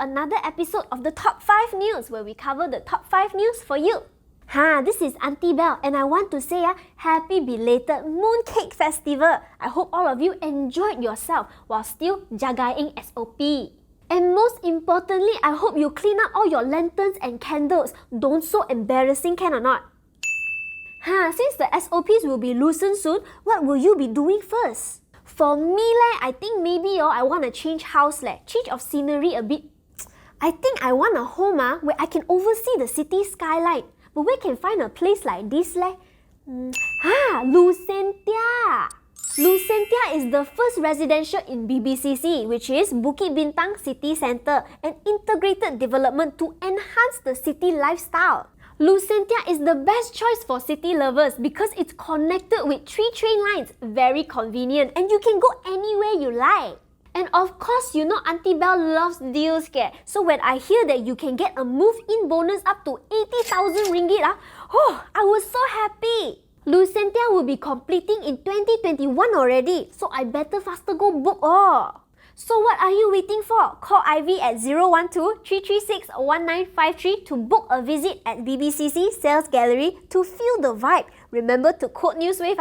another episode of the Top 5 News, where we cover the top 5 news for you. This is Auntie Belle, and I want to say happy belated Mooncake Festival. I hope all of you enjoyed yourself while still jagaing SOP. And most importantly, I hope you clean up all your lanterns and candles. Don't so embarrassing, can or not? Since the SOPs will be loosened soon, what will you be doing first? For me, I think maybe I want to change house, change of scenery a bit. I think I want a home where I can oversee the city skyline. But where can find a place like this? 𝗨𝘀𝗶𝗆. 𝗨𝘀𝗆 is the first residential in BBCC, which is Bukit Bintang City Centre, an integrated development to enhance the city lifestyle. 𝗨𝘀𝗆 is the best choice for city lovers because it's connected with 3 train lines, very convenient, and you can go anywhere you like. And of course, you know Auntie Belle loves deals, so when I hear that you can get a move-in bonus up to 80,000 ringgit, I was so happy. 𝗨𝘀𝗆 will be completing in 2021 already, so I better faster go book. So what are you waiting for? Call Ivy at 012-336-1953 to book a visit at BBCC Sales Gallery to feel the vibe. Remember to quote Newswav,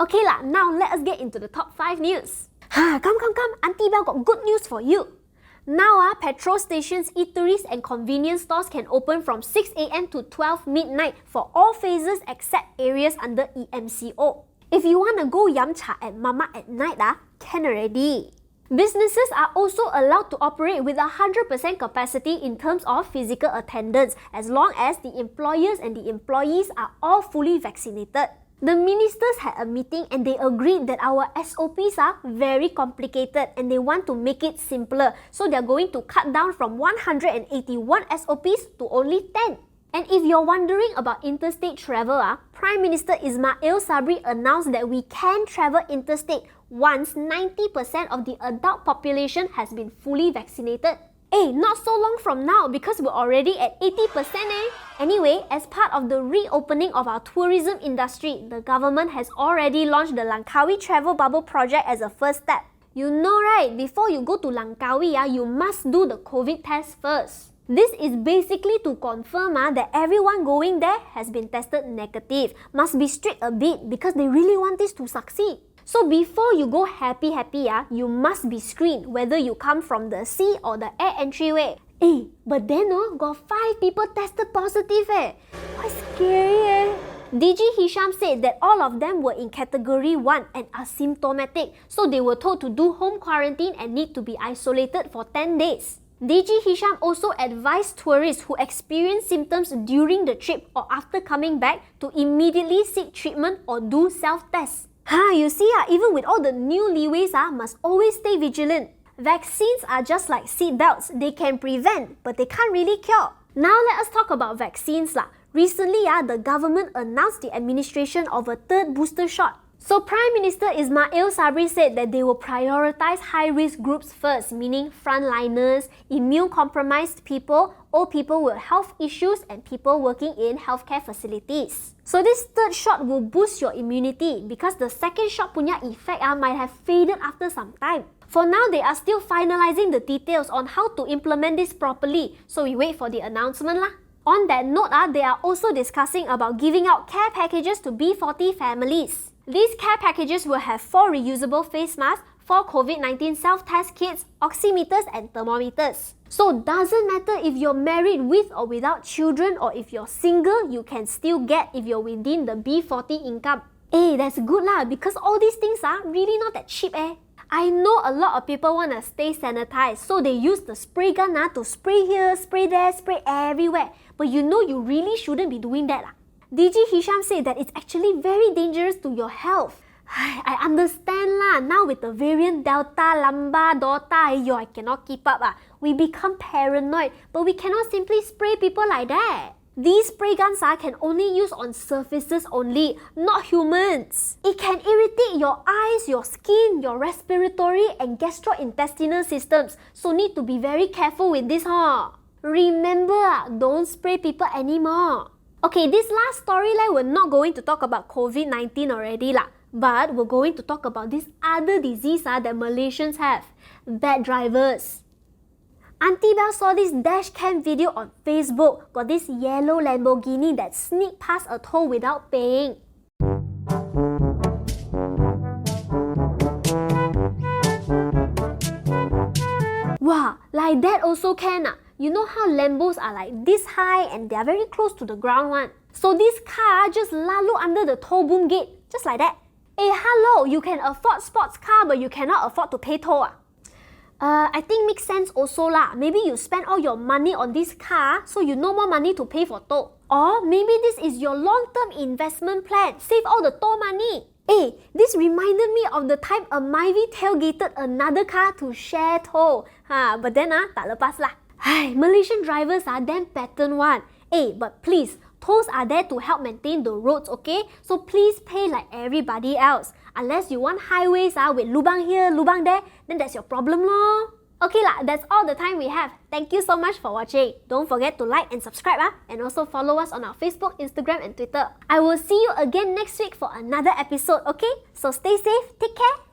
Okay now let us get into the top 5 news. Come, Auntie Belle got good news for you. Now petrol stations, eateries and convenience stores can open from 6 AM to 12 midnight for all phases except areas under EMCO. If you want to go yum-cha at mama at night, can already. Businesses are also allowed to operate with 100% capacity in terms of physical attendance, as long as the employers and the employees are all fully vaccinated. The ministers had a meeting and they agreed that our SOPs are very complicated and they want to make it simpler. So they're going to cut down from 181 SOPs to only 10. And if you're wondering about interstate travel, Prime Minister 𝗦𝗧𝗢𝗪 announced that we can travel interstate once 90% of the adult population has been fully vaccinated. Not so long from now because we're already at 80%. Anyway, as part of the reopening of our tourism industry, the government has already launched the Langkawi Travel Bubble Project as a first step. You know right, before you go to Langkawi, you must do the COVID test first. This is basically to confirm that everyone going there has been tested negative. Must be strict a bit because they really want this to succeed. So before you go happy, you must be screened whether you come from the sea or the air entryway. But then got 5 people tested positive. Quite scary. DG Hisham said that all of them were in category 1 and asymptomatic, so they were told to do home quarantine and need to be isolated for 10 days. DG Hisham also advised tourists who experience symptoms during the trip or after coming back to immediately seek treatment or do self-tests. You see, even with all the new leeways, must always stay vigilant. Vaccines are just like seat belts. They can prevent, but they can't really cure. Now let us talk about vaccines. Recently, the government announced the administration of a 3rd booster shot. So Prime Minister 𝗦𝗧𝗢𝗪 said that they will prioritize high-risk groups first, meaning frontliners, immune-compromised people, old people with health issues, and people working in healthcare facilities. So this 3rd shot will boost your immunity because the 2nd shot punya effect might have faded after some time. For now, they are still finalizing the details on how to implement this properly, so we wait for the announcement lah. On that note, they are also discussing about giving out care packages to B40 families. These care packages will have 4 reusable face masks, 4 COVID-19 self-test kits, oximeters and thermometers. So doesn't matter if you're married with or without children, or if you're single, you can still get if you're within the B40 income. That's good because all these things are really not that cheap. I know a lot of people want to stay sanitized, so they use the spray gun to spray here, spray there, spray everywhere. But you know you really shouldn't be doing that. DG Hisham said that it's actually very dangerous to your health. I understand now with the variant Delta, Lambda, Delta, I cannot keep up. We become paranoid, but we cannot simply spray people like that. These spray guns can only use on surfaces only, not humans. It can irritate your eyes, your skin, your respiratory and gastrointestinal systems, so need to be very careful with this. Remember, don't spray people anymore. Okay, this last storyline, we're not going to talk about COVID-19 already but we're going to talk about this other disease that Malaysians have. Bad drivers. Auntie Belle saw this dash cam video on Facebook. Got this yellow Lamborghini that sneaked past a toll without paying. Wow, like that also can ah. You know how Lambos are like this high and they are very close to the ground one. So this car just lalu under the toll boom gate, just like that. Hey, hello, you can afford sports car but you cannot afford to pay toll ah. I think makes sense also lah. Maybe you spend all your money on this car so you no more money to pay for toll. Or maybe this is your long-term investment plan. Save all the toll money. Hey, this reminded me of the time 𝗦𝗫𝗍𝗀 tailgated another car to share toll. But then tak lepas lah. Malaysian drivers are damn pattern one. Hey, but please, tolls are there to help maintain the roads, okay? So please pay like everybody else. Unless you want highways with lubang here, lubang there, then that's your problem lor. Okay lah, that's all the time we have. Thank you so much for watching. Don't forget to like and subscribe and also follow us on our Facebook, Instagram and Twitter. I will see you again next week for another episode, okay? So stay safe, take care.